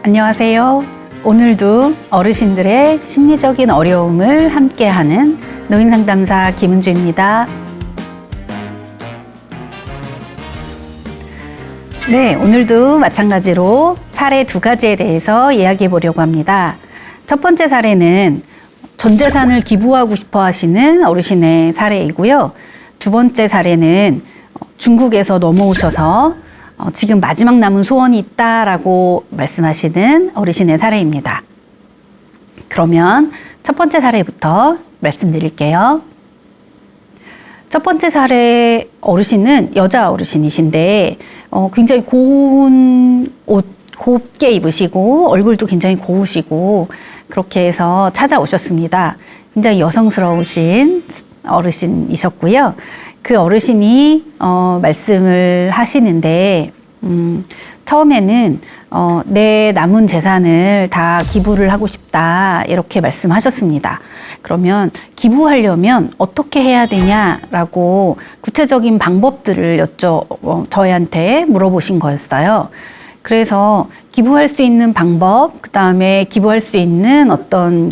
안녕하세요. 오늘도 어르신들의 심리적인 어려움을 함께하는 노인상담사 김은주입니다. 네, 오늘도 마찬가지로 사례 2가지에 대해서 이야기해 보려고 합니다. 첫 번째 사례는 전 재산을 기부하고 싶어 하시는 어르신의 사례이고요. 두 번째 사례는 중국에서 넘어오셔서 지금 마지막 남은 소원이 있다라고 말씀하시는 어르신의 사례입니다. 그러면 첫 번째 사례부터 말씀드릴게요. 첫 번째 사례 어르신은 여자 어르신이신데 굉장히 고운 옷 곱게 입으시고 얼굴도 굉장히 고우시고 그렇게 해서 찾아오셨습니다. 굉장히 여성스러우신 어르신이셨고요. 그 어르신이 말씀을 하시는데 처음에는 내 남은 재산을 다 기부를 하고 싶다 이렇게 말씀하셨습니다. 그러면 기부하려면 어떻게 해야 되냐라고 구체적인 방법들을 저희한테 물어보신 거였어요. 그래서 기부할 수 있는 방법, 그 다음에 기부할 수 있는 어떤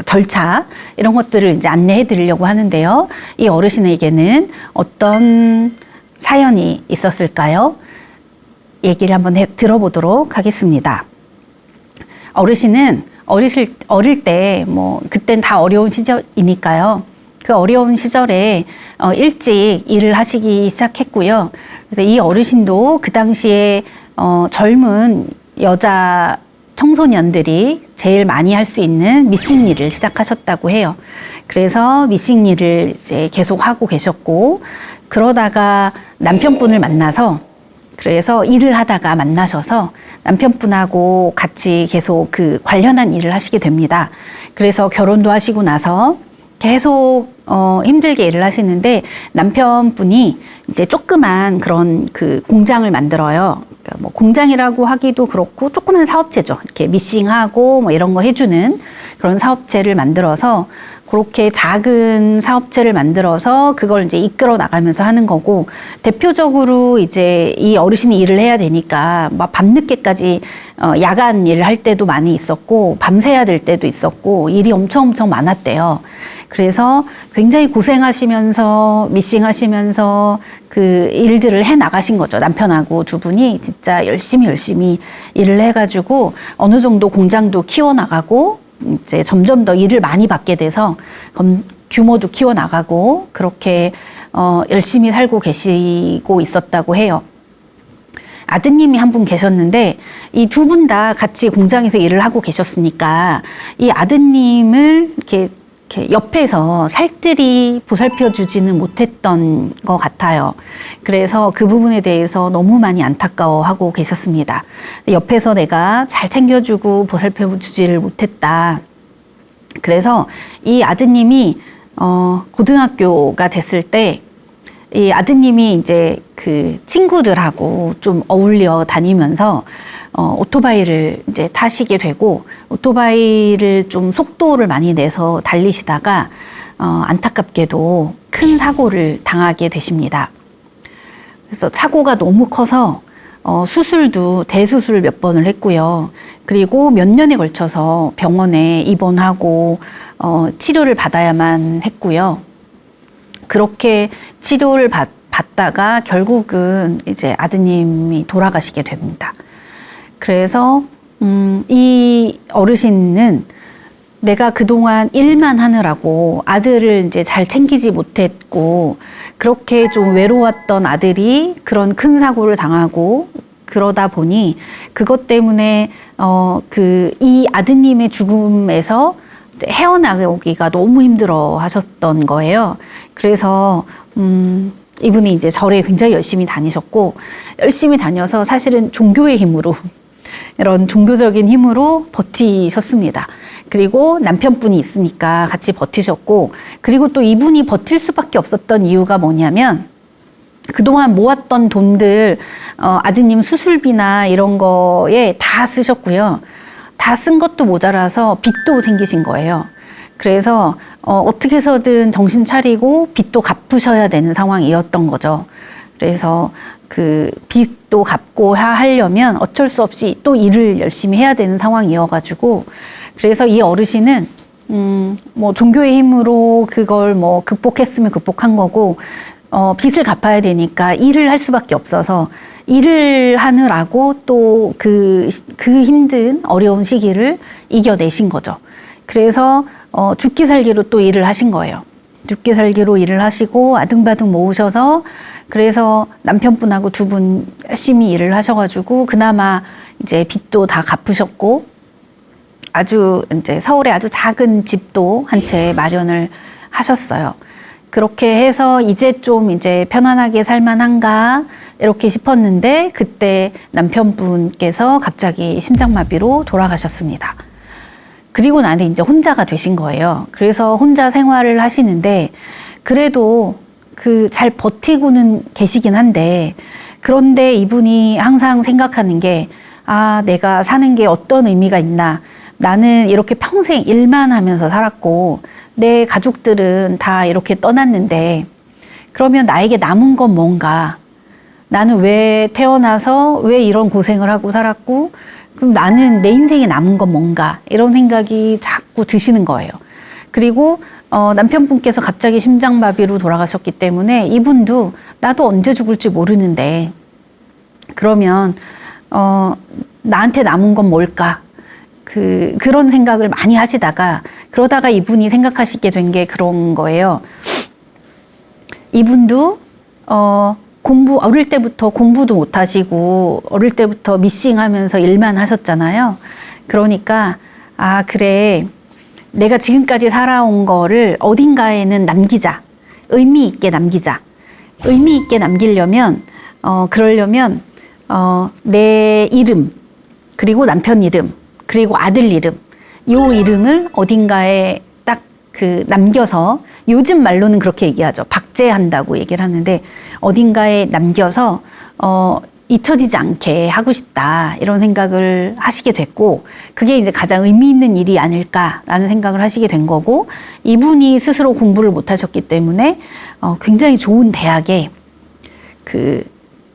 절차, 이런 것들을 이제 안내해 드리려고 하는데요. 이 어르신에게는 어떤 사연이 있었을까요? 얘기를 한번 들어보도록 하겠습니다. 어르신은 어릴 때, 그땐 다 어려운 시절이니까요. 그 어려운 시절에 일찍 일을 하시기 시작했고요. 그래서 이 어르신도 그 당시에 젊은 여자 청소년들이 제일 많이 할 수 있는 미싱 일을 시작하셨다고 해요. 그래서 미싱 일을 이제 계속 하고 계셨고, 그러다가 남편분을 만나서, 그래서 일을 하다가 만나셔서 남편분하고 같이 계속 관련한 일을 하시게 됩니다. 그래서 결혼도 하시고 나서 계속 힘들게 일을 하시는데 남편분이 이제 조그만 그런 공장을 만들어요. 그러니까 공장이라고 하기도 그렇고 조그만 사업체죠. 이렇게 미싱하고 이런 거 해주는 그런 사업체를 만들어서 그렇게 작은 사업체를 만들어서 그걸 이제 이끌어 나가면서 하는 거고, 대표적으로 이제 이 어르신이 일을 해야 되니까 막 밤늦게까지 야간 일을 할 때도 많이 있었고 밤새야 될 때도 있었고 일이 엄청 많았대요. 그래서 굉장히 고생하시면서 미싱하시면서 일들을 해 나가신 거죠. 남편하고 두 분이 진짜 열심히 일을 해가지고 어느 정도 공장도 키워나가고 이제 점점 더 일을 많이 받게 돼서 규모도 키워나가고 그렇게 열심히 살고 계시고 있었다고 해요. 아드님이 한 분 계셨는데 이 두 분 다 같이 공장에서 일을 하고 계셨으니까 이 아드님을 이렇게 옆에서 살뜰히 보살펴 주지는 못했던 것 같아요. 그래서 그 부분에 대해서 너무 많이 안타까워하고 계셨습니다. 옆에서 내가 잘 챙겨주고 보살펴 주지를 못했다. 그래서 이 아드님이 고등학교가 됐을 때 이 아드님이 이제 친구들하고 좀 어울려 다니면서 오토바이를 이제 타시게 되고, 오토바이를 좀 속도를 많이 내서 달리시다가 안타깝게도 큰 사고를 당하게 되십니다. 그래서 사고가 너무 커서 수술도 대수술 몇 번을 했고요. 그리고 몇 년에 걸쳐서 병원에 입원하고 치료를 받아야만 했고요. 그렇게 치료를 받다가 결국은 이제 아드님이 돌아가시게 됩니다. 그래서 이 어르신은 내가 그동안 일만 하느라고 아들을 이제 잘 챙기지 못했고, 그렇게 좀 외로웠던 아들이 그런 큰 사고를 당하고 그러다 보니 그것 때문에 이 아드님의 죽음에서 헤어나오기가 너무 힘들어 하셨던 거예요. 그래서 이분이 이제 절에 굉장히 열심히 다니셨고, 열심히 다녀서 사실은 종교의 힘으로 이런 종교적인 힘으로 버티셨습니다. 그리고 남편분이 있으니까 같이 버티셨고, 그리고 또 이분이 버틸 수밖에 없었던 이유가 뭐냐면 그동안 모았던 돈들 아드님 수술비나 이런 거에 다 쓰셨고요. 다 쓴 것도 모자라서 빚도 생기신 거예요. 그래서 어떻게 해서든 정신 차리고 빚도 갚으셔야 되는 상황이었던 거죠. 그래서 그 빚도 갚고 하려면 어쩔 수 없이 또 일을 열심히 해야 되는 상황이어가지고, 그래서 이 어르신은 뭐 종교의 힘으로 그걸 뭐 극복했으면 극복한 거고, 빚을 갚아야 되니까 일을 할 수밖에 없어서 일을 하느라고 또 그 힘든 어려운 시기를 이겨내신 거죠. 그래서 죽기 살기로 또 일을 하신 거예요. 죽기 살기로 일을 하시고 아등바등 모으셔서, 그래서 남편분하고 두 분 열심히 일을 하셔가지고 그나마 이제 빚도 다 갚으셨고, 아주 이제 서울에 아주 작은 집도 한 채 마련을 하셨어요. 그렇게 해서 이제 좀 이제 편안하게 살만한가 이렇게 싶었는데, 그때 남편분께서 갑자기 심장마비로 돌아가셨습니다. 그리고 나는 이제 혼자가 되신 거예요. 그래서 혼자 생활을 하시는데, 그래도 그 잘 버티고는 계시긴 한데, 그런데 이분이 항상 생각하는 게, 아, 내가 사는 게 어떤 의미가 있나. 나는 이렇게 평생 일만 하면서 살았고, 내 가족들은 다 이렇게 떠났는데, 그러면 나에게 남은 건 뭔가? 나는 왜 태어나서 왜 이런 고생을 하고 살았고, 그럼 나는 내 인생에 남은 건 뭔가? 이런 생각이 자꾸 드시는 거예요. 그리고 남편분께서 갑자기 심장마비로 돌아가셨기 때문에 이분도 나도 언제 죽을지 모르는데, 그러면 나한테 남은 건 뭘까? 그런 생각을 많이 하시다가, 그러다가 이분이 생각하시게 된 게 그런 거예요. 이분도 어릴 때부터 공부도 못 하시고 어릴 때부터 미싱하면서 일만 하셨잖아요. 그러니까 아, 그래, 내가 지금까지 살아온 거를 어딘가에는 남기자. 의미 있게 남기자. 의미 있게 남기려면 그러려면 내 이름, 그리고 남편 이름, 그리고 아들 이름, 요 이름을 어딘가에 딱 남겨서, 요즘 말로는 그렇게 얘기하죠. 박제한다고 얘기를 하는데, 어딘가에 남겨서 잊혀지지 않게 하고 싶다, 이런 생각을 하시게 됐고, 그게 이제 가장 의미 있는 일이 아닐까라는 생각을 하시게 된 거고, 이분이 스스로 공부를 못 하셨기 때문에 굉장히 좋은 대학에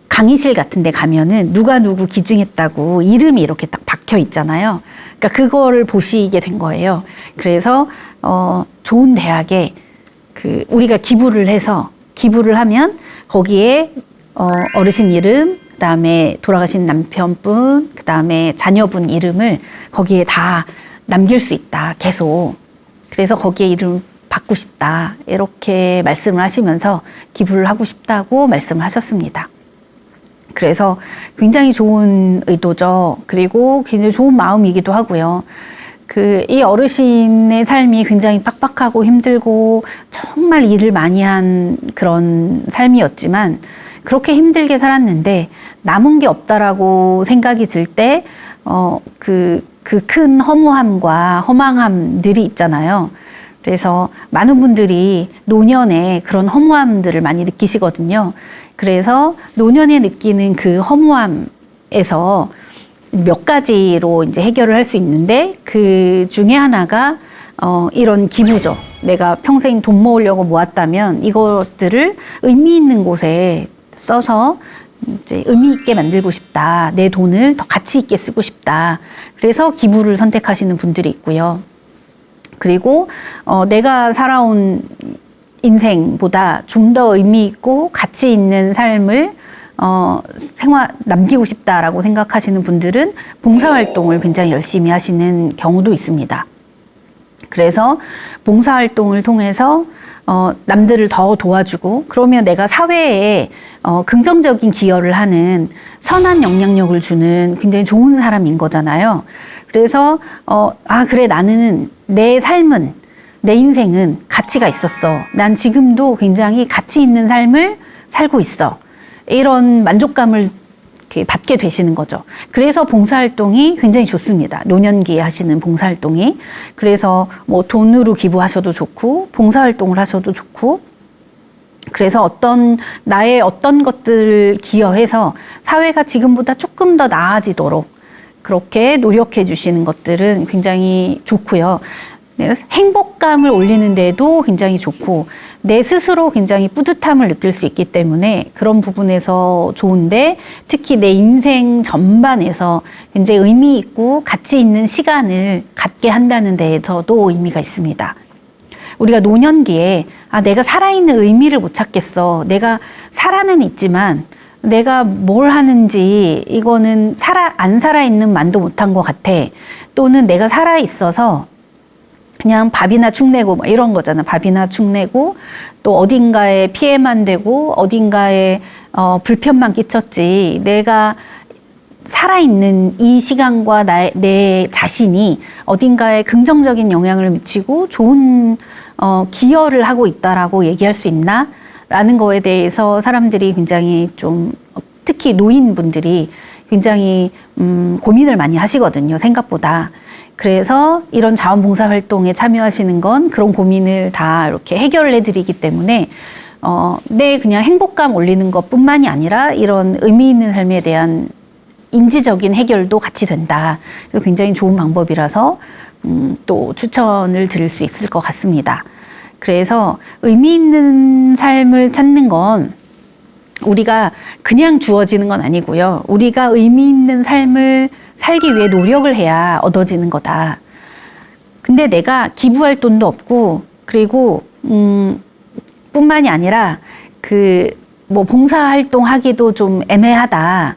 강의실 같은 데 가면은 누가 누구 기증했다고 이름이 이렇게 딱 박혀 있잖아요. 그러니까 그거를 보시게 된 거예요. 그래서 좋은 대학에 우리가 기부를 하면 거기에 어르신 이름, 그다음에 돌아가신 남편분, 그다음에 자녀분 이름을 거기에 다 남길 수 있다, 계속. 그래서 거기에 이름 받고 싶다, 이렇게 말씀을 하시면서 기부를 하고 싶다고 말씀을 하셨습니다. 그래서 굉장히 좋은 의도죠. 그리고 굉장히 좋은 마음이기도 하고요. 이 어르신의 삶이 굉장히 빡빡하고 힘들고 정말 일을 많이 한 그런 삶이었지만, 그렇게 힘들게 살았는데 남은 게 없다라고 생각이 들 때 큰 허무함과 허망함들이 있잖아요. 그래서 많은 분들이 노년에 그런 허무함들을 많이 느끼시거든요. 그래서 노년에 느끼는 그 허무함에서 몇 가지로 이제 해결을 할 수 있는데, 그 중에 하나가 이런 기부죠. 내가 평생 돈 모으려고 모았다면 이것들을 의미 있는 곳에 써서 이제 의미 있게 만들고 싶다. 내 돈을 더 가치 있게 쓰고 싶다. 그래서 기부를 선택하시는 분들이 있고요. 그리고 내가 살아온 인생보다 좀 더 의미 있고 가치 있는 삶을 남기고 싶다라고 생각하시는 분들은 봉사활동을 굉장히 열심히 하시는 경우도 있습니다. 그래서 봉사활동을 통해서 남들을 더 도와주고, 그러면 내가 사회에 긍정적인 기여를 하는 선한 영향력을 주는 굉장히 좋은 사람인 거잖아요. 그래서 그래, 나는 내 삶은, 내 인생은 가치가 있었어. 난 지금도 굉장히 가치 있는 삶을 살고 있어. 이런 만족감을 이렇게 받게 되시는 거죠. 그래서 봉사활동이 굉장히 좋습니다. 노년기에 하시는 봉사활동이. 그래서 뭐 돈으로 기부하셔도 좋고, 봉사활동을 하셔도 좋고, 그래서 나의 어떤 것들을 기여해서 사회가 지금보다 조금 더 나아지도록 그렇게 노력해 주시는 것들은 굉장히 좋고요. 행복감을 올리는 데도 굉장히 좋고 내 스스로 굉장히 뿌듯함을 느낄 수 있기 때문에 그런 부분에서 좋은데, 특히 내 인생 전반에서 굉장히 의미 있고 가치 있는 시간을 갖게 한다는 데에서도 의미가 있습니다. 우리가 노년기에 내가 살아있는 의미를 못 찾겠어. 내가 살아는 있지만 내가 뭘 하는지 이거는 안 살아있는 만도 못한 것 같아. 또는 내가 살아있어서 그냥 밥이나 축내고 이런 거잖아. 밥이나 축내고 또 어딘가에 피해만 되고 어딘가에 불편만 끼쳤지. 내가 살아있는 이 시간과 내 자신이 어딘가에 긍정적인 영향을 미치고 좋은 기여를 하고 있다라고 얘기할 수 있나? 라는 거에 대해서 사람들이 굉장히 좀, 특히 노인분들이 굉장히 고민을 많이 하시거든요. 생각보다. 그래서 이런 자원봉사 활동에 참여하시는 건 그런 고민을 다 이렇게 해결을 해드리기 때문에 내 그냥 행복감 올리는 것뿐만이 아니라 이런 의미 있는 삶에 대한 인지적인 해결도 같이 된다. 그래서 굉장히 좋은 방법이라서 또 추천을 드릴 수 있을 것 같습니다. 그래서 의미 있는 삶을 찾는 건 우리가 그냥 주어지는 건 아니고요. 우리가 의미 있는 삶을 살기 위해 노력을 해야 얻어지는 거다. 근데 내가 기부할 돈도 없고, 그리고 뿐만이 아니라 봉사활동 하기도 좀 애매하다.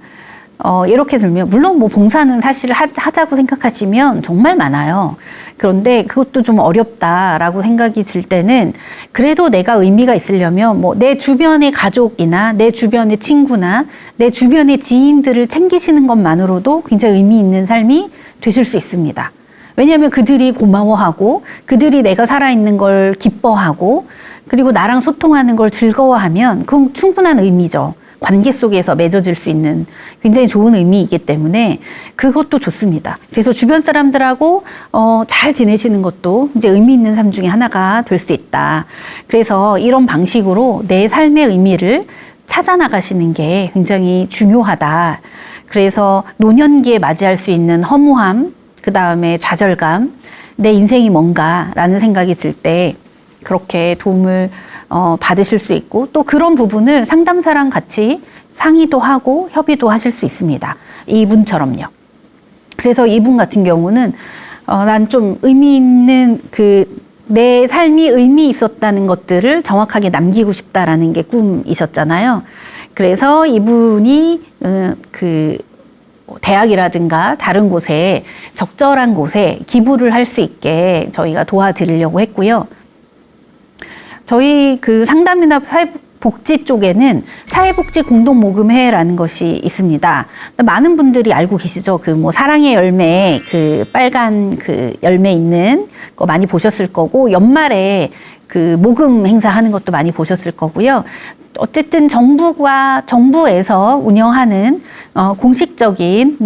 이렇게 들면, 물론 봉사는 사실 하자고 생각하시면 정말 많아요. 그런데 그것도 좀 어렵다라고 생각이 들 때는 그래도 내가 의미가 있으려면 내 주변의 가족이나 내 주변의 친구나 내 주변의 지인들을 챙기시는 것만으로도 굉장히 의미 있는 삶이 되실 수 있습니다. 왜냐하면 그들이 고마워하고 그들이 내가 살아있는 걸 기뻐하고 그리고 나랑 소통하는 걸 즐거워하면 그건 충분한 의미죠. 관계 속에서 맺어질 수 있는 굉장히 좋은 의미이기 때문에 그것도 좋습니다. 그래서 주변 사람들하고 잘 지내시는 것도 이제 의미 있는 삶 중에 하나가 될 수 있다. 그래서 이런 방식으로 내 삶의 의미를 찾아 나가시는 게 굉장히 중요하다. 그래서 노년기에 맞이할 수 있는 허무함, 그 다음에 좌절감, 내 인생이 뭔가라는 생각이 들 때 그렇게 도움을 받으실 수 있고, 또 그런 부분을 상담사랑 같이 상의도 하고 협의도 하실 수 있습니다. 이분처럼요. 그래서 이분 같은 경우는 난 좀 의미 있는 내 삶이 의미 있었다는 것들을 정확하게 남기고 싶다라는 게 꿈이셨잖아요. 그래서 이분이 대학이라든가 다른 곳에 적절한 곳에 기부를 할 수 있게 저희가 도와드리려고 했고요. 저희 상담이나 사회복지 쪽에는 사회복지 공동모금회라는 것이 있습니다. 많은 분들이 알고 계시죠? 사랑의 열매, 빨간 열매 있는 거 많이 보셨을 거고, 연말에 모금 행사하는 것도 많이 보셨을 거고요. 어쨌든 정부에서 운영하는 공식적인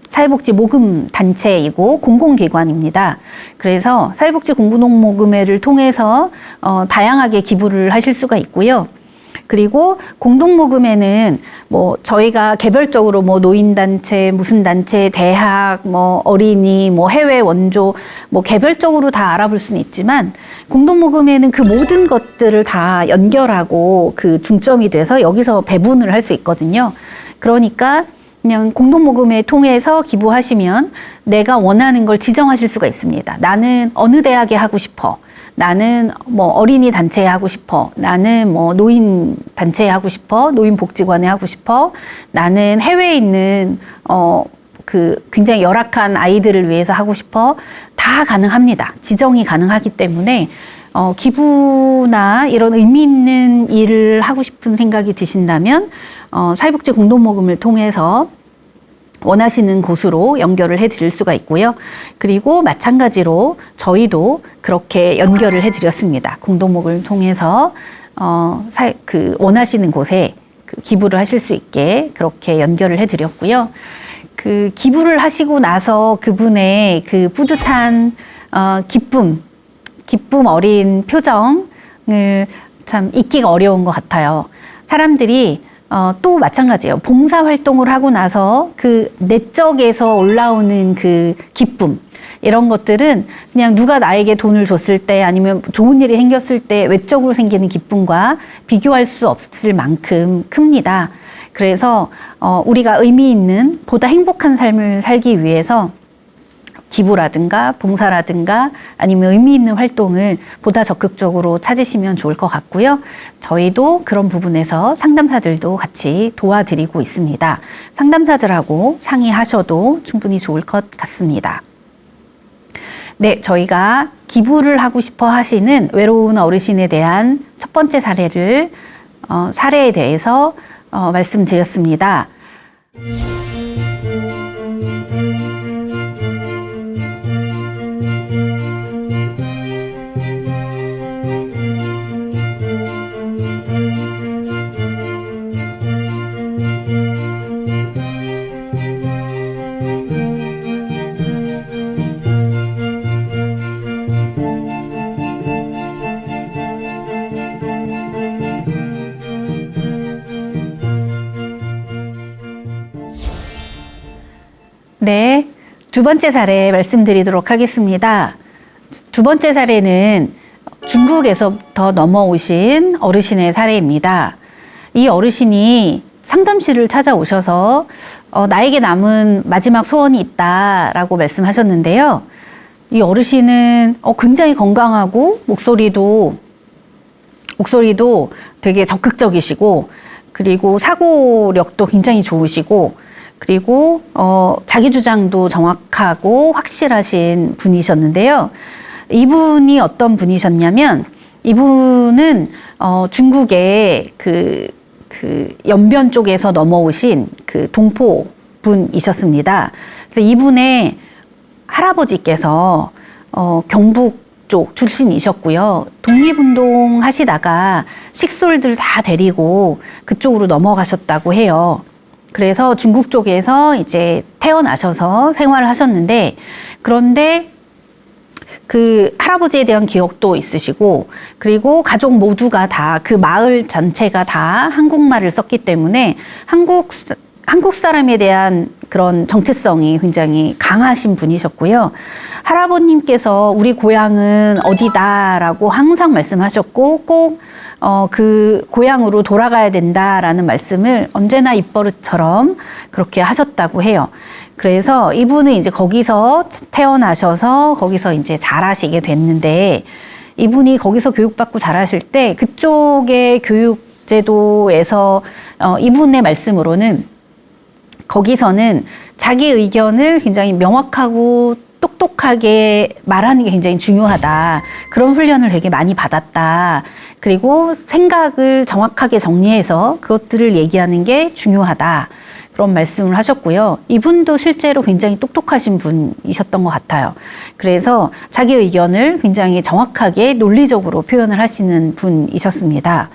사회복지 모금 단체이고 공공기관입니다. 그래서 사회복지 공동모금회를 통해서 다양하게 기부를 하실 수가 있고요. 그리고 공동모금회는 저희가 개별적으로 노인단체, 무슨 단체, 대학, 어린이, 해외 원조, 개별적으로 다 알아볼 수는 있지만, 공동모금회는 그 모든 것들을 다 연결하고 중점이 돼서 여기서 배분을 할 수 있거든요. 그러니까 그냥 공동모금회 통해서 기부하시면 내가 원하는 걸 지정하실 수가 있습니다. 나는 어느 대학에 하고 싶어. 나는 어린이 단체에 하고 싶어. 나는 노인 단체에 하고 싶어. 노인복지관에 하고 싶어. 나는 해외에 있는 굉장히 열악한 아이들을 위해서 하고 싶어. 다 가능합니다. 지정이 가능하기 때문에 기부나 이런 의미 있는 일을 하고 싶은 생각이 드신다면 사회복지 공동모금을 통해서 원하시는 곳으로 연결을 해드릴 수가 있고요. 그리고 마찬가지로 저희도 그렇게 연결을 해드렸습니다. 공동모금을 통해서 원하시는 곳에 기부를 하실 수 있게 그렇게 연결을 해드렸고요. 기부를 하시고 나서 그분의 뿌듯한 기쁨 어린 표정을 참 잊기가 어려운 것 같아요. 사람들이 또 마찬가지예요. 봉사활동을 하고 나서 내적에서 올라오는 기쁨, 이런 것들은 그냥 누가 나에게 돈을 줬을 때 아니면 좋은 일이 생겼을 때 외적으로 생기는 기쁨과 비교할 수 없을 만큼 큽니다. 그래서 우리가 의미 있는 보다 행복한 삶을 살기 위해서 기부라든가 봉사라든가 아니면 의미 있는 활동을 보다 적극적으로 찾으시면 좋을 것 같고요. 저희도 그런 부분에서 상담사들도 같이 도와드리고 있습니다. 상담사들하고 상의하셔도 충분히 좋을 것 같습니다. 네, 저희가 기부를 하고 싶어 하시는 외로운 어르신에 대한 첫 번째 사례에 대해서 말씀드렸습니다. 네, 두 번째 사례 말씀드리도록 하겠습니다. 두 번째 사례는 중국에서부터 넘어오신 어르신의 사례입니다. 이 어르신이 상담실을 찾아오셔서 나에게 남은 마지막 소원이 있다라고 말씀하셨는데요. 이 어르신은 굉장히 건강하고 목소리도 되게 적극적이시고 그리고 사고력도 굉장히 좋으시고 그리고 자기 주장도 정확하고 확실하신 분이셨는데요. 이분이 어떤 분이셨냐면 이분은 중국의 그 연변 쪽에서 넘어오신 그 동포 분이셨습니다. 그래서 이분의 할아버지께서 경북 쪽 출신이셨고요. 독립운동 하시다가 식솔들 다 데리고 그쪽으로 넘어가셨다고 해요. 그래서 중국 쪽에서 이제 태어나셔서 생활을 하셨는데 그런데 그 할아버지에 대한 기억도 있으시고 그리고 가족 모두가 다 그 마을 전체가 다 한국말을 썼기 때문에 한국 사람에 대한 그런 정체성이 굉장히 강하신 분이셨고요. 할아버님께서 우리 고향은 어디다라고 항상 말씀하셨고 꼭 그 고향으로 돌아가야 된다라는 말씀을 언제나 입버릇처럼 그렇게 하셨다고 해요. 그래서 이분은 이제 거기서 태어나셔서 거기서 이제 자라시게 됐는데 이분이 거기서 교육받고 자라실 때 그쪽의 교육제도에서 이분의 말씀으로는 거기서는 자기 의견을 굉장히 명확하고 똑똑하게 말하는 게 굉장히 중요하다. 그런 훈련을 되게 많이 받았다. 그리고 생각을 정확하게 정리해서 그것들을 얘기하는 게 중요하다. 그런 말씀을 하셨고요. 이분도 실제로 굉장히 똑똑하신 분이셨던 것 같아요. 그래서 자기 의견을 굉장히 정확하게 논리적으로 표현을 하시는 분이셨습니다.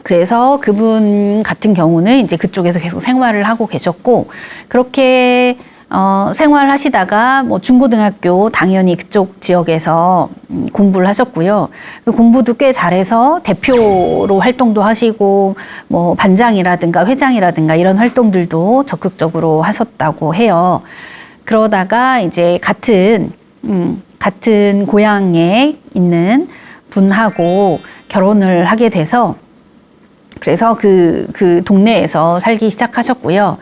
그래서 그분 같은 경우는 이제 그쪽에서 계속 생활을 하고 계셨고, 그렇게 생활하시다가 뭐 중고등학교 당연히 그쪽 지역에서 공부를 하셨고요. 그 공부도 꽤 잘해서 대표로 활동도 하시고 뭐 반장이라든가 회장이라든가 이런 활동들도 적극적으로 하셨다고 해요. 그러다가 이제 같은 고향에 있는 분하고 결혼을 하게 돼서 그래서 그 동네에서 살기 시작하셨고요.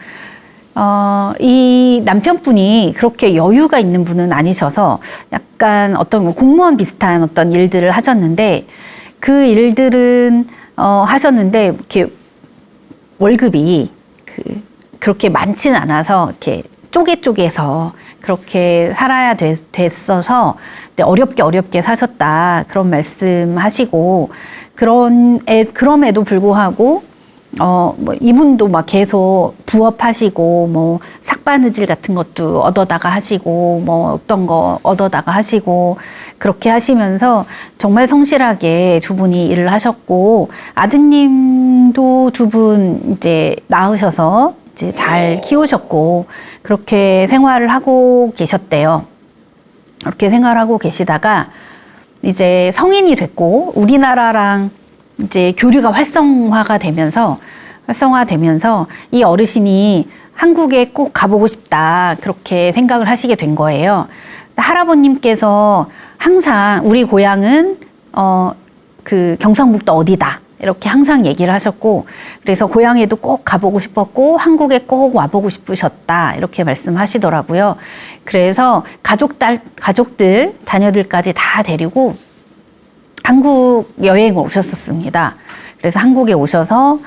이 남편분이 그렇게 여유가 있는 분은 아니셔서 약간 어떤 공무원 비슷한 어떤 일들을 하셨는데 그 일들은 하셨는데 이렇게 월급이 그렇게 많지는 않아서 이렇게 쪼개서 그렇게 살아야 됐어서 어렵게 사셨다 그런 말씀하시고 그럼에도 불구하고 뭐 이분도 막 계속 부업하시고 뭐 삭바느질 같은 것도 얻어다가 하시고 뭐 어떤 거 얻어다가 하시고 그렇게 하시면서 정말 성실하게 두 분이 일을 하셨고 아드님도 두 분 이제 낳으셔서 이제 잘 키우셨고 그렇게 생활을 하고 계셨대요. 그렇게 생활하고 계시다가 이제 성인이 됐고 우리나라랑 이제 교류가 활성화되면서 이 어르신이 한국에 꼭 가보고 싶다. 그렇게 생각을 하시게 된 거예요. 할아버님께서 항상 우리 고향은 그 경상북도 어디다. 이렇게 항상 얘기를 하셨고, 그래서 고향에도 꼭 가보고 싶었고, 한국에 꼭 와보고 싶으셨다. 이렇게 말씀하시더라고요. 그래서 가족들, 자녀들까지 다 데리고 한국 여행을 오셨었습니다. 그래서 한국에 오셔서,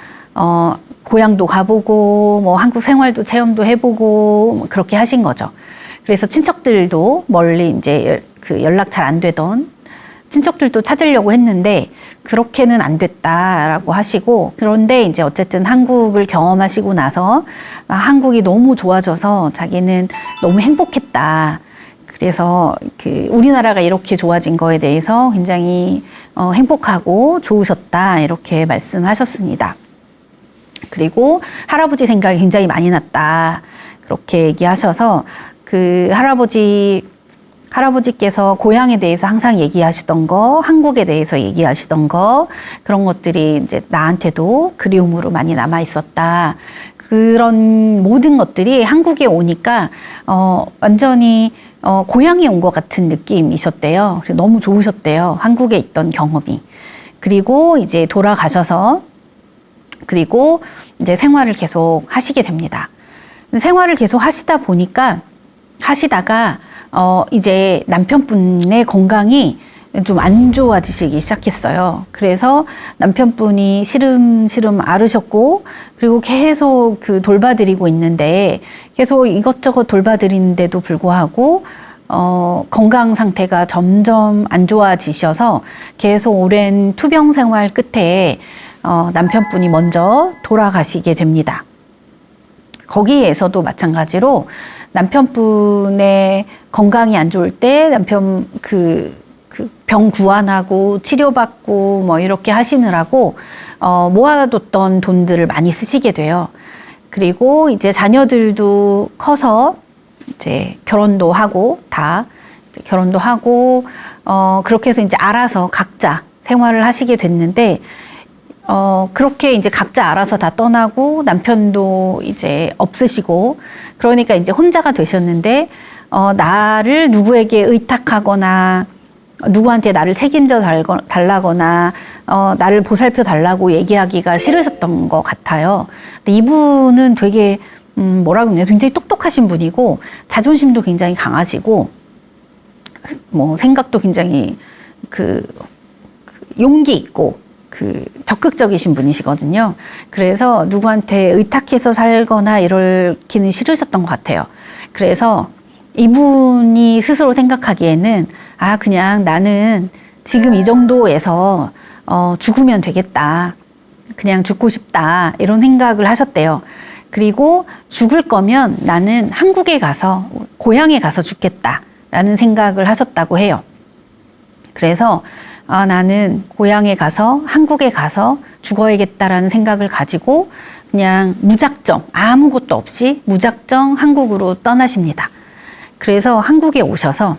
고향도 가보고, 뭐 한국 생활도 체험도 해보고, 뭐 그렇게 하신 거죠. 그래서 친척들도 멀리 이제 그 연락 잘 안 되던 친척들도 찾으려고 했는데 그렇게는 안 됐다라고 하시고, 그런데 이제 어쨌든 한국을 경험하시고 나서 한국이 너무 좋아져서 자기는 너무 행복했다. 그래서 그 우리나라가 이렇게 좋아진 거에 대해서 굉장히 행복하고 좋으셨다. 이렇게 말씀하셨습니다. 그리고 할아버지 생각이 굉장히 많이 났다. 그렇게 얘기하셔서 그 할아버지께서 고향에 대해서 항상 얘기하시던 거, 한국에 대해서 얘기하시던 거, 그런 것들이 이제 나한테도 그리움으로 많이 남아 있었다. 그런 모든 것들이 한국에 오니까, 완전히, 고향에 온 것 같은 느낌이셨대요. 너무 좋으셨대요. 한국에 있던 경험이. 그리고 이제 돌아가셔서, 그리고 이제 생활을 계속 하시게 됩니다. 생활을 계속 하시다가, 이제 남편분의 건강이 좀 안 좋아지시기 시작했어요. 그래서 남편분이 시름시름 앓으셨고, 그리고 계속 그 돌봐드리고 있는데, 계속 이것저것 돌봐드리는데도 불구하고, 건강 상태가 점점 안 좋아지셔서 계속 오랜 투병 생활 끝에, 남편분이 먼저 돌아가시게 됩니다. 거기에서도 마찬가지로 남편분의 건강이 안 좋을 때 남편 병 구안하고 치료받고 뭐 이렇게 하시느라고 모아뒀던 돈들을 많이 쓰시게 돼요. 그리고 이제 자녀들도 커서 이제 결혼도 하고 그렇게 해서 이제 알아서 각자 생활을 하시게 됐는데, 그렇게 이제 각자 알아서 다 떠나고 남편도 이제 없으시고, 그러니까 이제 혼자가 되셨는데, 나를 누구에게 의탁하거나, 누구한테 나를 책임져 달라거나, 나를 보살펴 달라고 얘기하기가 싫으셨던 것 같아요. 근데 이분은 되게, 뭐라 그러냐, 굉장히 똑똑하신 분이고, 자존심도 굉장히 강하시고, 뭐, 생각도 굉장히 용기 있고, 적극적이신 분이시거든요. 그래서 누구한테 의탁해서 살거나 이러기는 싫으셨던 것 같아요. 그래서 이분이 스스로 생각하기에는, 그냥 나는 지금 이 정도에서, 죽으면 되겠다. 그냥 죽고 싶다. 이런 생각을 하셨대요. 그리고 죽을 거면 나는 한국에 가서, 고향에 가서 죽겠다. 라는 생각을 하셨다고 해요. 그래서 나는 고향에 가서, 한국에 가서 죽어야겠다라는 생각을 가지고 그냥 무작정, 아무것도 없이 무작정 한국으로 떠나십니다. 그래서 한국에 오셔서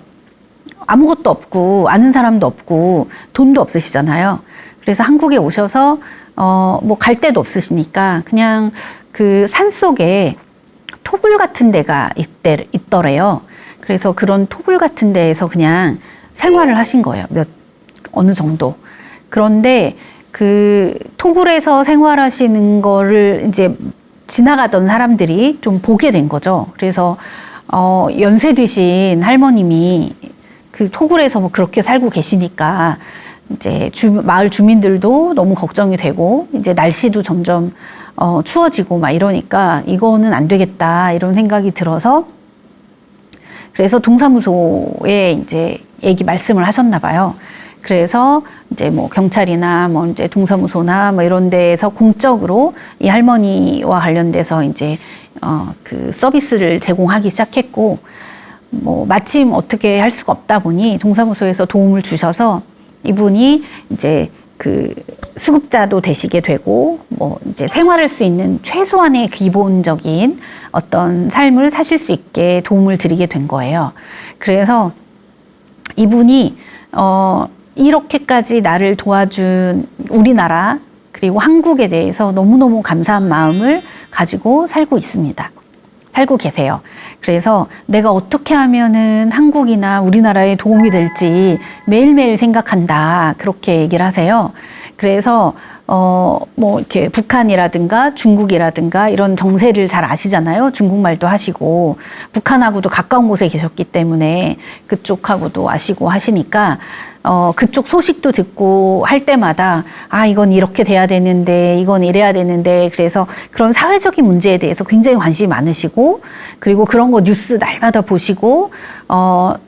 아무것도 없고 아는 사람도 없고 돈도 없으시잖아요. 그래서 한국에 오셔서 뭐 갈 데도 없으시니까 그냥 그 산속에 토굴 같은 데가 있더래요. 그래서 그런 토굴 같은 데에서 그냥 생활을 하신 거예요. 어느 정도. 그런데 그 토굴에서 생활하시는 거를 이제 지나가던 사람들이 좀 보게 된 거죠. 그래서 연세 드신 할머님이 그 토굴에서 뭐 그렇게 살고 계시니까 이제 마을 주민들도 너무 걱정이 되고, 이제 날씨도 점점 추워지고 막 이러니까 이거는 안 되겠다 이런 생각이 들어서, 그래서 동사무소에 이제 말씀을 하셨나 봐요. 그래서 이제 뭐 경찰이나 뭐 이제 동사무소나 뭐 이런 데에서 공적으로 이 할머니와 관련돼서 이제 그 서비스를 제공하기 시작했고, 뭐 마침 어떻게 할 수가 없다 보니 동사무소에서 도움을 주셔서 이분이 이제 그 수급자도 되시게 되고, 뭐 이제 생활할 수 있는 최소한의 기본적인 어떤 삶을 사실 수 있게 도움을 드리게 된 거예요. 그래서 이분이 이렇게까지 나를 도와준 우리나라 그리고 한국에 대해서 너무너무 감사한 마음을 가지고 살고 있습니다. 살고 계세요. 그래서 내가 어떻게 하면은 한국이나 우리나라에 도움이 될지 매일매일 생각한다. 그렇게 얘기를 하세요. 그래서 뭐 이렇게 북한이라든가 중국이라든가 이런 정세를 잘 아시잖아요. 중국말도 하시고 북한하고도 가까운 곳에 계셨기 때문에 그쪽하고도 아시고 하시니까 그쪽 소식도 듣고 할 때마다 아, 이건 이렇게 돼야 되는데 이건 이래야 되는데 그래서 그런 사회적인 문제에 대해서 굉장히 관심이 많으시고 그리고 그런 거 뉴스 날마다 보시고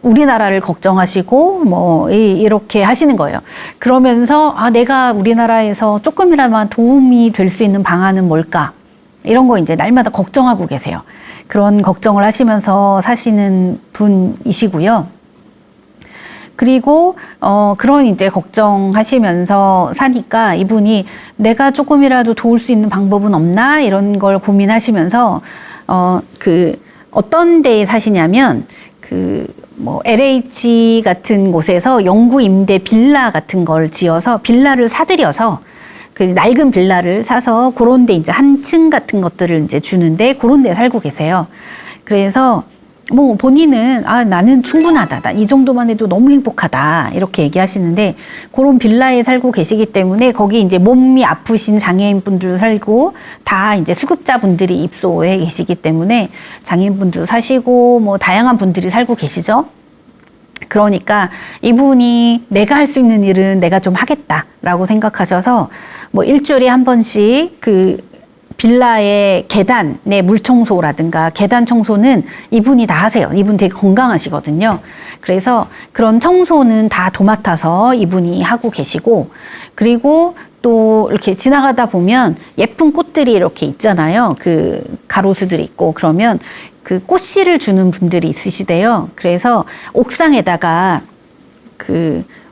우리나라를 걱정하시고 뭐 이렇게 하시는 거예요. 그러면서 아, 내가 우리나라에서 조금이라도 도움이 될 수 있는 방안은 뭘까? 이런 거 이제 날마다 걱정하고 계세요. 그런 걱정을 하시면서 사시는 분이시고요. 그리고 그런 이제 걱정하시면서 사니까 이분이 내가 조금이라도 도울 수 있는 방법은 없나 이런 걸 고민하시면서 어떤 데에 사시냐면 뭐 LH 같은 곳에서 영구 임대 빌라 같은 걸 지어서 빌라를 사들여서 그 낡은 빌라를 사서 그런 데 이제 한 층 같은 것들을 이제 주는데 그런 데 살고 계세요. 그래서 뭐 본인은 아, 나는 충분하다. 나 이 정도만 해도 너무 행복하다. 이렇게 얘기하시는데 그런 빌라에 살고 계시기 때문에 거기 이제 몸이 아프신 장애인분들 살고 다 이제 수급자분들이 입소해 계시기 때문에 장애인분도 사시고 뭐 다양한 분들이 살고 계시죠. 그러니까 이분이 내가 할 수 있는 일은 내가 좀 하겠다라고 생각하셔서 뭐 일주일에 한 번씩 빌라의 계단의 물 청소라든가 계단 청소는 이분이 다 하세요. 이분 되게 건강하시거든요. 그래서 그런 청소는 다 도맡아서 이분이 하고 계시고 그리고 또 이렇게 지나가다 보면 예쁜 꽃들이 이렇게 있잖아요. 그 가로수들이 있고 그러면 그 꽃씨를 주는 분들이 있으시대요. 그래서 옥상에다가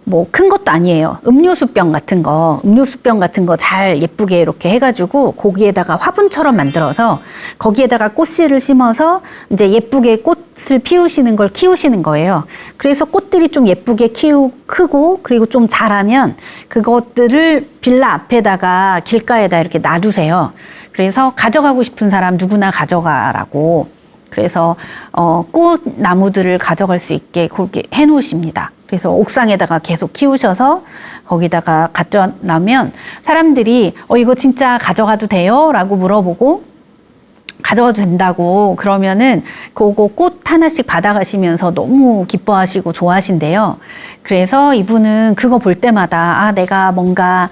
뭐 큰 것도 아니에요. 음료수병 같은 거 잘 예쁘게 이렇게 해가지고 거기에다가 화분처럼 만들어서 거기에다가 꽃씨를 심어서 이제 예쁘게 꽃을 피우시는 걸 키우시는 거예요. 그래서 꽃들이 좀 예쁘게 크고 그리고 좀 자라면 그것들을 빌라 앞에다가 길가에다 이렇게 놔두세요. 그래서 가져가고 싶은 사람 누구나 가져가라고. 그래서 꽃나무들을 가져갈 수 있게 그렇게 해놓으십니다. 그래서 옥상에다가 계속 키우셔서 거기다가 갖다 놔면 사람들이 이거 진짜 가져가도 돼요? 라고 물어보고 가져가도 된다고 그러면은 그거 꽃 하나씩 받아가시면서 너무 기뻐하시고 좋아하신대요. 그래서 이분은 그거 볼 때마다 아, 내가 뭔가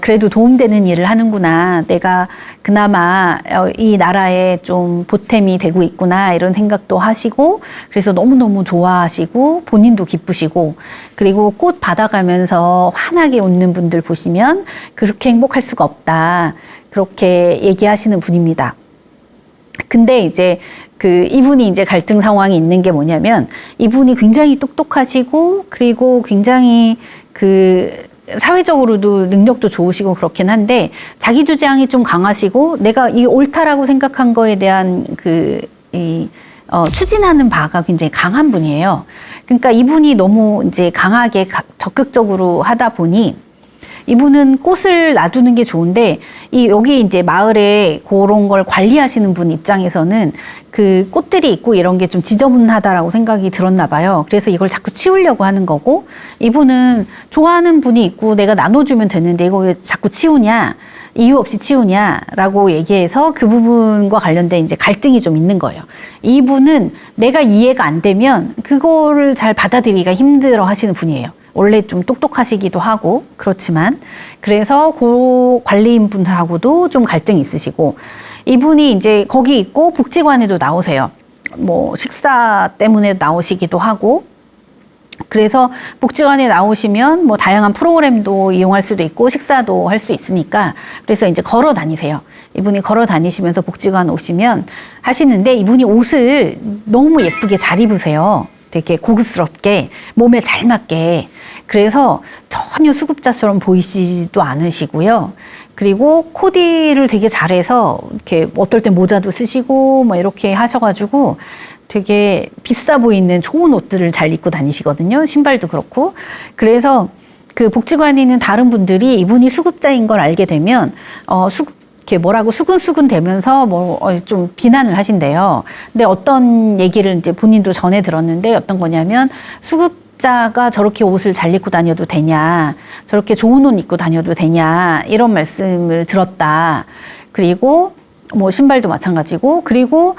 그래도 도움되는 일을 하는구나. 내가 그나마 이 나라에 좀 보탬이 되고 있구나. 이런 생각도 하시고 그래서 너무너무 좋아하시고 본인도 기쁘시고 그리고 꽃 받아가면서 환하게 웃는 분들 보시면 그렇게 행복할 수가 없다. 그렇게 얘기하시는 분입니다. 근데 이제 이분이 이제 갈등 상황이 있는 게 뭐냐면 이분이 굉장히 똑똑하시고 그리고 굉장히 사회적으로도 능력도 좋으시고 그렇긴 한데 자기 주장이 좀 강하시고 내가 이 옳다라고 생각한 거에 대한 추진하는 바가 굉장히 강한 분이에요. 그러니까 이분이 너무 이제 강하게 적극적으로 하다 보니 이분은 꽃을 놔두는 게 좋은데 여기 이제 마을에 그런 걸 관리하시는 분 입장에서는 그 꽃들이 있고 이런 게 좀 지저분하다라고 생각이 들었나 봐요. 그래서 이걸 자꾸 치우려고 하는 거고 이분은 좋아하는 분이 있고 내가 나눠주면 되는데 이거 왜 자꾸 치우냐 이유 없이 치우냐라고 얘기해서 그 부분과 관련된 이제 갈등이 좀 있는 거예요. 이분은 내가 이해가 안 되면 그거를 잘 받아들이기가 힘들어 하시는 분이에요. 원래 좀 똑똑하시기도 하고 그렇지만 그래서 그 관리인 분들하고도 좀 갈등이 있으시고 이분이 이제 거기 있고 복지관에도 나오세요. 뭐 식사 때문에 나오시기도 하고 그래서 복지관에 나오시면 뭐 다양한 프로그램도 이용할 수도 있고 식사도 할 수 있으니까 그래서 이제 걸어 다니세요. 이분이 걸어 다니시면서 복지관 오시면 하시는데 이분이 옷을 너무 예쁘게 잘 입으세요. 되게 고급스럽게 몸에 잘 맞게 그래서 전혀 수급자처럼 보이시지도 않으시고요. 그리고 코디를 되게 잘해서 이렇게 어떨 때 모자도 쓰시고 뭐 이렇게 하셔가지고 되게 비싸 보이는 좋은 옷들을 잘 입고 다니시거든요. 신발도 그렇고. 그래서 그 복지관에 있는 다른 분들이 이분이 수급자인 걸 알게 되면 이렇게 뭐라고 수근수근 대면서 좀 비난을 하신대요. 근데 어떤 얘기를 이제 본인도 전에 들었는데 어떤 거냐면 수급자가 저렇게 옷을 잘 입고 다녀도 되냐, 저렇게 좋은 옷 입고 다녀도 되냐, 이런 말씀을 들었다. 그리고 뭐 신발도 마찬가지고, 그리고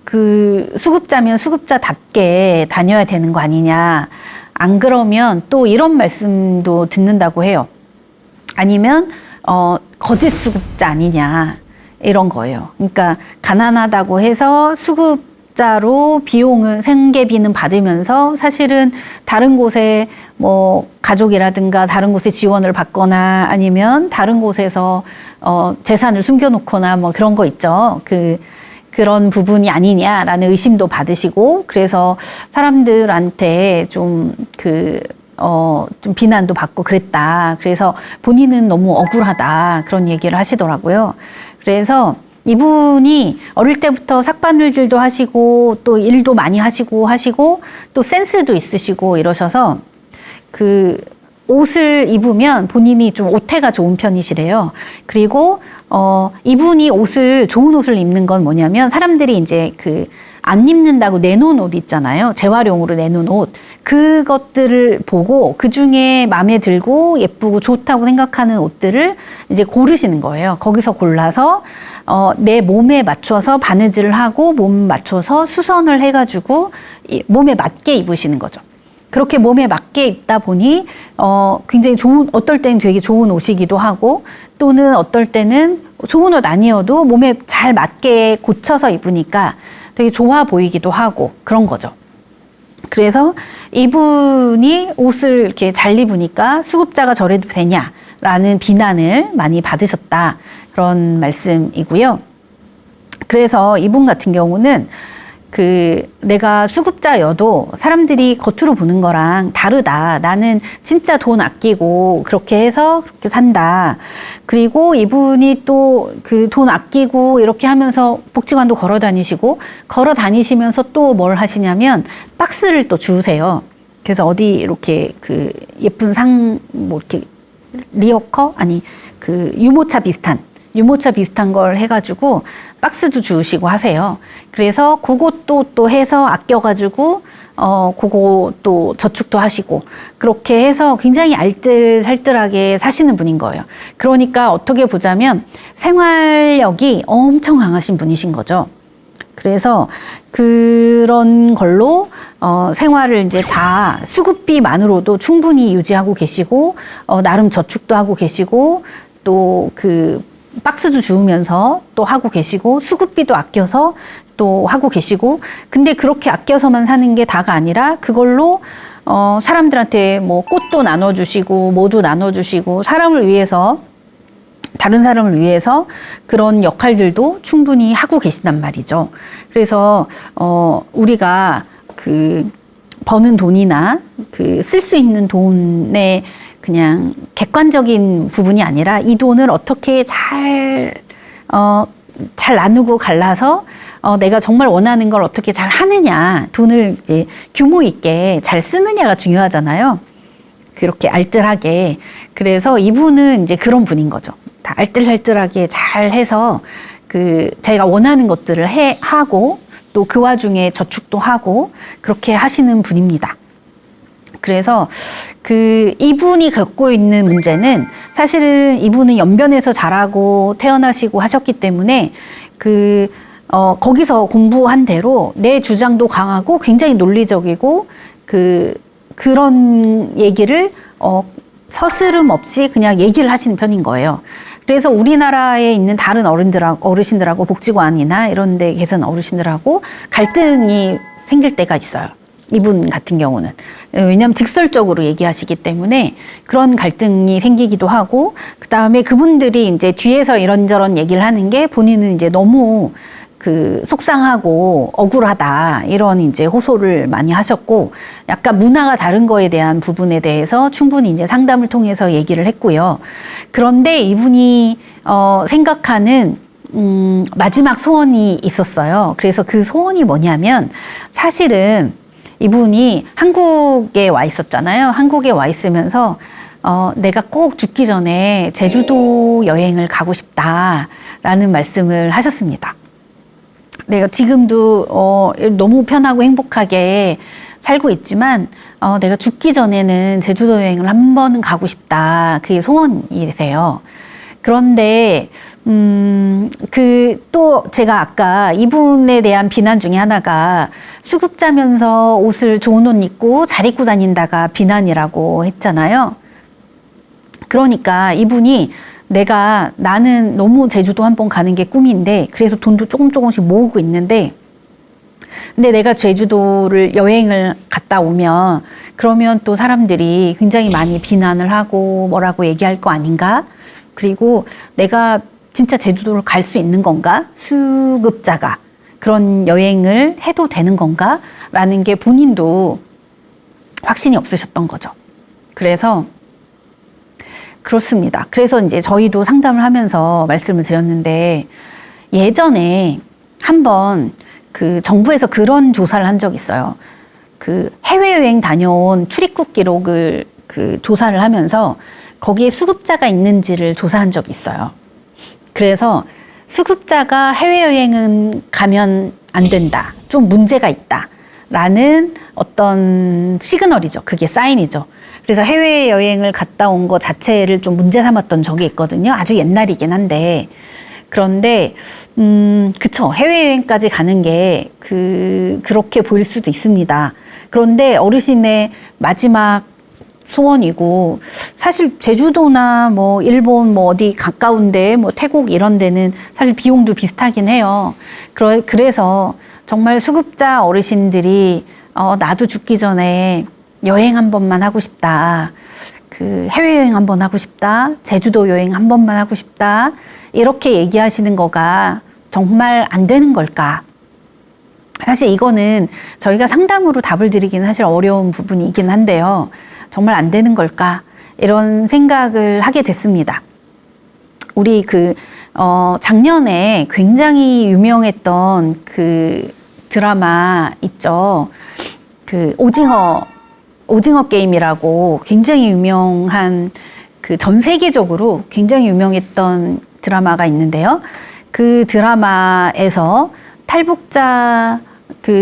그 수급자면 수급자답게 다녀야 되는 거 아니냐. 안 그러면 또 이런 말씀도 듣는다고 해요. 아니면 거짓 수급자 아니냐, 이런 거예요. 그러니까 가난하다고 해서 수급자로 생계비는 받으면서 사실은 다른 곳에 뭐 가족이라든가 다른 곳에 지원을 받거나 아니면 다른 곳에서 재산을 숨겨놓거나 뭐 그런 거 있죠. 그런 부분이 아니냐라는 의심도 받으시고, 그래서 사람들한테 좀 비난도 받고 그랬다. 그래서 본인은 너무 억울하다. 그런 얘기를 하시더라고요. 그래서 이분이 어릴 때부터 삭바늘질도 하시고 또 일도 많이 하시고 또 센스도 있으시고 이러셔서 옷을 입으면 본인이 좀 옷태가 좋은 편이시래요. 그리고 이분이 좋은 옷을 입는 건 뭐냐면 사람들이 이제 안 입는다고 내놓은 옷 있잖아요. 재활용으로 내놓은 옷. 그것들을 보고 그 중에 마음에 들고 예쁘고 좋다고 생각하는 옷들을 이제 고르시는 거예요. 거기서 골라서 내 몸에 맞춰서 바느질을 하고 몸 맞춰서 수선을 해가지고 몸에 맞게 입으시는 거죠. 그렇게 몸에 맞게 입다 보니 굉장히 어떨 때는 되게 좋은 옷이기도 하고, 또는 어떨 때는 좋은 옷 아니어도 몸에 잘 맞게 고쳐서 입으니까 되게 좋아 보이기도 하고 그런 거죠. 그래서 이분이 옷을 이렇게 잘 입으니까 수급자가 저래도 되냐라는 비난을 많이 받으셨다, 그런 말씀이고요. 그래서 이분 같은 경우는 내가 수급자여도 사람들이 겉으로 보는 거랑 다르다. 나는 진짜 돈 아끼고 그렇게 해서 그렇게 산다. 그리고 이분이 또 돈 아끼고 이렇게 하면서 복지관도 걸어 다니시면서 또 뭘 하시냐면 박스를 또 주우세요. 그래서 어디 이렇게 예쁜 이렇게 리어커? 아니, 유모차 비슷한 걸 해가지고 박스도 주우시고 하세요. 그래서 그것도 또 해서 아껴가지고 그거 또 저축도 하시고 그렇게 해서 굉장히 알뜰살뜰하게 사시는 분인 거예요. 그러니까 어떻게 보자면 생활력이 엄청 강하신 분이신 거죠. 그래서 그런 걸로 생활을 이제 다 수급비만으로도 충분히 유지하고 계시고 나름 저축도 하고 계시고 또 박스도 주우면서 또 하고 계시고 수급비도 아껴서 또 하고 계시고, 근데 그렇게 아껴서만 사는 게 다가 아니라 그걸로 사람들한테 뭐 꽃도 나눠주시고 뭐도 나눠주시고 다른 사람을 위해서 그런 역할들도 충분히 하고 계신단 말이죠. 그래서 우리가 버는 돈이나 쓸 수 있는 돈에 그냥 객관적인 부분이 아니라 이 돈을 어떻게 잘 나누고 갈라서 내가 정말 원하는 걸 어떻게 잘 하느냐, 돈을 이제 규모 있게 잘 쓰느냐가 중요하잖아요. 그렇게 알뜰하게. 그래서 이분은 이제 그런 분인 거죠. 다 알뜰살뜰하게 잘 해서 자기가 원하는 것들을 하고 또 그 와중에 저축도 하고 그렇게 하시는 분입니다. 그래서 이분이 겪고 있는 문제는 사실은 이분은 연변에서 자라고 태어나시고 하셨기 때문에 거기서 공부한 대로 내 주장도 강하고 굉장히 논리적이고 그런 얘기를 서스름 없이 그냥 얘기를 하시는 편인 거예요. 그래서 우리나라에 있는 다른 어르신들하고 복지관이나 이런 데 계신 어르신들하고 갈등이 생길 때가 있어요. 이분 같은 경우는. 왜냐하면 직설적으로 얘기하시기 때문에 그런 갈등이 생기기도 하고, 그 다음에 그분들이 이제 뒤에서 이런저런 얘기를 하는 게 본인은 이제 너무 속상하고 억울하다, 이런 이제 호소를 많이 하셨고, 약간 문화가 다른 거에 대한 부분에 대해서 충분히 이제 상담을 통해서 얘기를 했고요. 그런데 이분이 생각하는 마지막 소원이 있었어요. 그래서 그 소원이 뭐냐면, 사실은 이분이 한국에 와 있었잖아요. 한국에 와 있으면서 내가 꼭 죽기 전에 제주도 여행을 가고 싶다라는 말씀을 하셨습니다. 내가 지금도 너무 편하고 행복하게 살고 있지만 내가 죽기 전에는 제주도 여행을 한 번은 가고 싶다. 그게 소원이세요. 그런데 또 제가 아까 이분에 대한 비난 중에 하나가 수급자면서 옷을 좋은 옷 입고 잘 입고 다닌다가 비난이라고 했잖아요. 그러니까 이분이 나는 너무 제주도 한번 가는 게 꿈인데 그래서 돈도 조금씩 모으고 있는데 근데 내가 제주도를 여행을 갔다 오면 그러면 또 사람들이 굉장히 많이 비난을 하고 뭐라고 얘기할 거 아닌가? 그리고 내가 진짜 제주도를 갈 수 있는 건가? 수급자가 그런 여행을 해도 되는 건가? 라는 게 본인도 확신이 없으셨던 거죠. 그래서 그렇습니다. 그래서 이제 저희도 상담을 하면서 말씀을 드렸는데 예전에 한번 정부에서 그런 조사를 한 적이 있어요. 해외여행 다녀온 출입국 기록을 조사를 하면서 거기에 수급자가 있는지를 조사한 적이 있어요. 그래서 수급자가 해외여행은 가면 안 된다. 좀 문제가 있다. 라는 어떤 시그널이죠. 그게 사인이죠. 그래서 해외여행을 갔다 온 거 자체를 좀 문제 삼았던 적이 있거든요. 아주 옛날이긴 한데. 그런데, 그쵸. 해외여행까지 가는 게 그렇게 보일 수도 있습니다. 그런데 어르신의 마지막 소원이고, 사실 제주도나 뭐 일본 뭐 어디 가까운데 뭐 태국 이런 데는 사실 비용도 비슷하긴 해요. 그래서 정말 수급자 어르신들이 나도 죽기 전에 여행 한 번만 하고 싶다. 해외여행 한 번 하고 싶다. 제주도 여행 한 번만 하고 싶다. 이렇게 얘기하시는 거가 정말 안 되는 걸까? 사실 이거는 저희가 상담으로 답을 드리기는 사실 어려운 부분이긴 한데요. 정말 안 되는 걸까? 이런 생각을 하게 됐습니다. 우리 작년에 굉장히 유명했던 드라마 있죠. 오징어 게임이라고 굉장히 유명한 전 세계적으로 굉장히 유명했던 드라마가 있는데요. 그 드라마에서 탈북자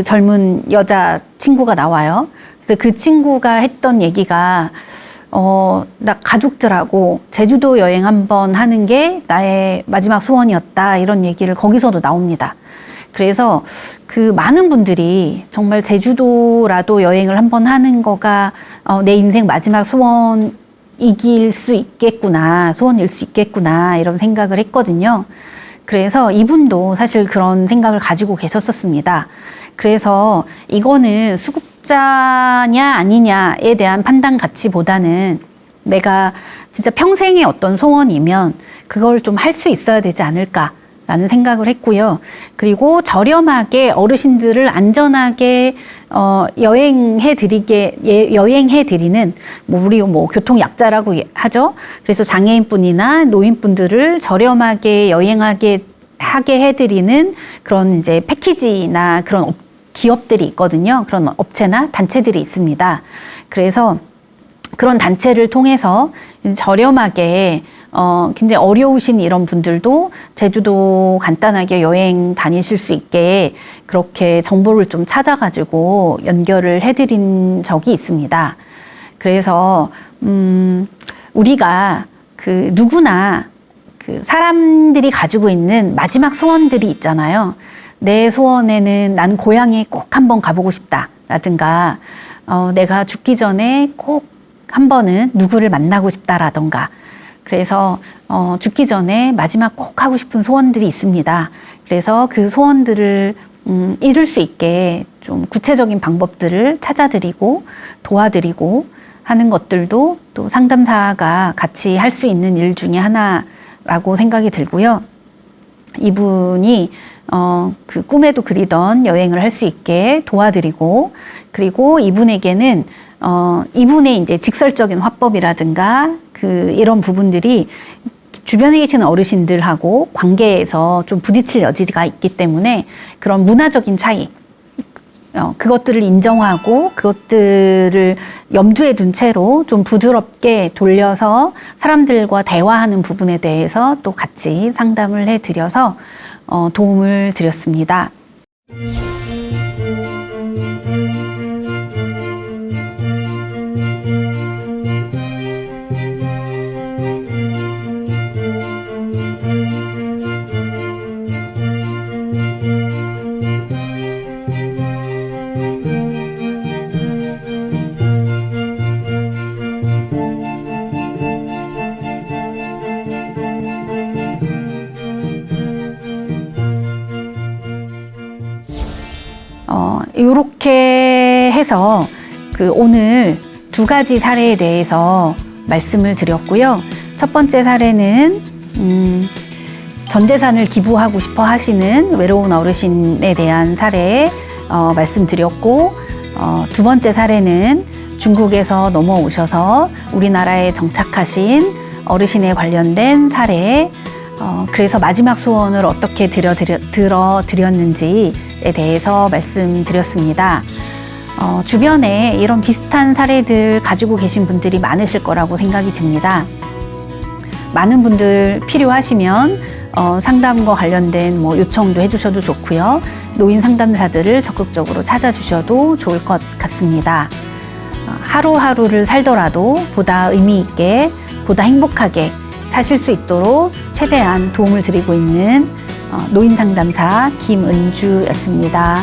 젊은 여자 친구가 나와요. 그래서 그 친구가 했던 얘기가 나 가족들하고 제주도 여행 한번 하는 게 나의 마지막 소원이었다. 이런 얘기를 거기서도 나옵니다. 그래서 많은 분들이 정말 제주도라도 여행을 한번 하는 거가 내 인생 마지막 소원일 수 있겠구나, 소원일 수 있겠구나 이런 생각을 했거든요. 그래서 이분도 사실 그런 생각을 가지고 계셨었습니다. 그래서 이거는 수급자냐 아니냐에 대한 판단 가치보다는 내가 진짜 평생의 어떤 소원이면 그걸 좀 할 수 있어야 되지 않을까라는 생각을 했고요. 그리고 저렴하게 어르신들을 안전하게 여행해 드리는 우리 교통약자라고 하죠. 그래서 장애인분이나 노인분들을 저렴하게 여행하게 해드리는 그런 이제 패키지나 그런 기업들이 있거든요. 그런 업체나 단체들이 있습니다. 그래서 그런 단체를 통해서 저렴하게 굉장히 어려우신 이런 분들도 제주도 간단하게 여행 다니실 수 있게 그렇게 정보를 좀 찾아가지고 연결을 해드린 적이 있습니다. 그래서 우리가 누구나 사람들이 가지고 있는 마지막 소원들이 있잖아요. 내 소원에는 난 고향에 꼭 한번 가보고 싶다라든가 내가 죽기 전에 꼭 한 번은 누구를 만나고 싶다라던가 그래서 죽기 전에 마지막 꼭 하고 싶은 소원들이 있습니다. 그래서 그 소원들을 이룰 수 있게 좀 구체적인 방법들을 찾아드리고 도와드리고 하는 것들도 또 상담사가 같이 할 수 있는 일 중에 하나라고 생각이 들고요. 이분이 꿈에도 그리던 여행을 할 수 있게 도와드리고 그리고 이분에게는 이분의 이제 직설적인 화법이라든가 이런 부분들이 주변에 계시는 어르신들하고 관계에서 좀 부딪힐 여지가 있기 때문에 그런 문화적인 차이 그것들을 인정하고 그것들을 염두에 둔 채로 좀 부드럽게 돌려서 사람들과 대화하는 부분에 대해서 또 같이 상담을 해드려서 도움을 드렸습니다. 이렇게 해서 오늘 두 가지 사례에 대해서 말씀을 드렸고요. 첫 번째 사례는 전 재산을 기부하고 싶어 하시는 외로운 어르신에 대한 사례 말씀드렸고, 두 번째 사례는 중국에서 넘어오셔서 우리나라에 정착하신 어르신에 관련된 사례, 그래서 마지막 소원을 어떻게 들어드렸는지에 대해서 말씀드렸습니다. 주변에 이런 비슷한 사례들 가지고 계신 분들이 많으실 거라고 생각이 듭니다. 많은 분들 필요하시면 상담과 관련된 요청도 해주셔도 좋고요. 노인 상담사들을 적극적으로 찾아주셔도 좋을 것 같습니다. 하루하루를 살더라도 보다 의미 있게, 보다 행복하게 사실 수 있도록 최대한 도움을 드리고 있는 노인 상담사 김은주였습니다.